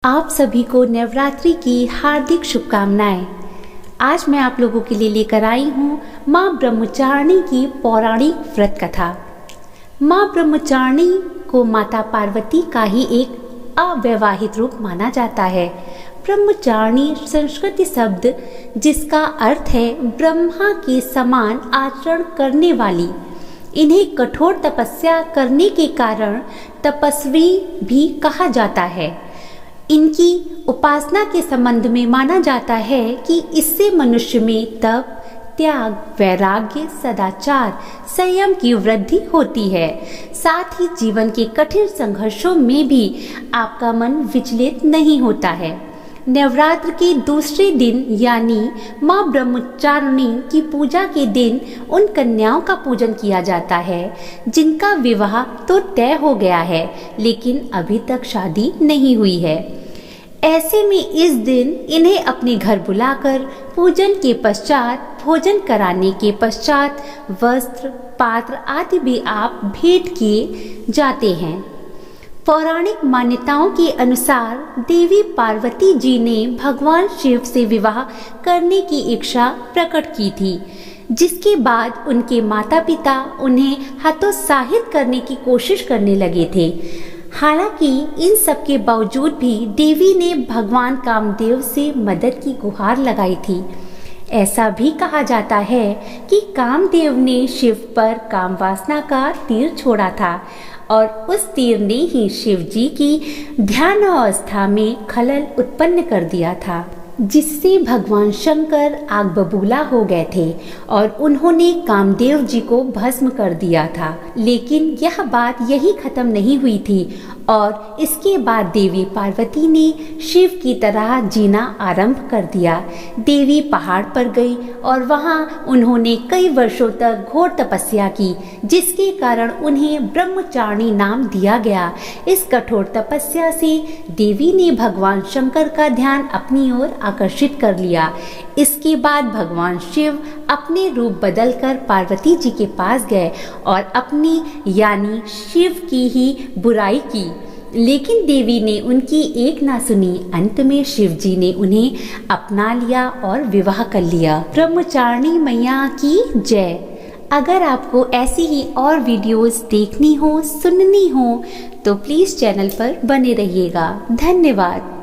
आप सभी को नवरात्रि की हार्दिक शुभकामनाएं। आज मैं आप लोगों के लिए लेकर आई हूँ माँ ब्रह्मचारिणी की पौराणिक व्रत कथा। माँ ब्रह्मचारिणी को माता पार्वती का ही एक अवैवाहित रूप माना जाता है। ब्रह्मचारिणी संस्कृत शब्द जिसका अर्थ है ब्रह्मा के समान आचरण करने वाली। इन्हें कठोर तपस्या करने के कारण तपस्वी भी कहा जाता है। इनकी उपासना के संबंध में माना जाता है कि इससे मनुष्य में तप, त्याग, वैराग्य, सदाचार, संयम की वृद्धि होती है। साथ ही जीवन के कठिन संघर्षों में भी आपका मन विचलित नहीं होता है। नवरात्र के दूसरे दिन यानी माँ ब्रह्मचारिणी की पूजा के दिन उन कन्याओं का पूजन किया जाता है जिनका विवाह तो तय हो गया है लेकिन अभी तक शादी नहीं हुई है। ऐसे में इस दिन इन्हें अपने घर बुलाकर पूजन के पश्चात, भोजन कराने के पश्चात वस्त्र, पात्र आदि भी आप भेंट किए जाते हैं। पौराणिक मान्यताओं के अनुसार देवी पार्वती जी ने भगवान शिव से विवाह करने की इच्छा प्रकट की थी, जिसके बाद उनके माता पिता उन्हें हतोत्साहित करने की कोशिश करने लगे थे। हालांकि इन सब के बावजूद भी देवी ने भगवान कामदेव से मदद की गुहार लगाई थी। ऐसा भी कहा जाता है कि कामदेव ने शिव पर काम वासना का तीर छोड़ा था और उस तीर ने ही शिव जी की ध्यान अवस्था में खलल उत्पन्न कर दिया था, जिससे भगवान शंकर आग बबूला हो गए थे और उन्होंने कामदेव जी को भस्म कर दिया था। लेकिन यह बात यही खत्म नहीं हुई थी और इसके बाद देवी पार्वती ने शिव की तरह जीना आरंभ कर दिया। देवी पहाड़ पर गई और वहां उन्होंने कई वर्षों तक घोर तपस्या की, जिसके कारण उन्हें ब्रह्मचारिणी नाम दिया गया। इस कठोर तपस्या से देवी ने भगवान शंकर का ध्यान अपनी ओर आकर्षित कर लिया। इसके बाद भगवान शिव अपने रूप बदलकर पार्वती जी के पास गए और अपनी यानी शिव की ही बुराई की, लेकिन देवी ने उनकी एक ना सुनी। अंत में शिव जी ने उन्हें अपना लिया और विवाह कर लिया। ब्रह्मचारिणी मैया की जय। अगर आपको ऐसी ही और वीडियोस देखनी हो, सुननी हो तो प्लीज़ चैनल पर बने रहिएगा। धन्यवाद।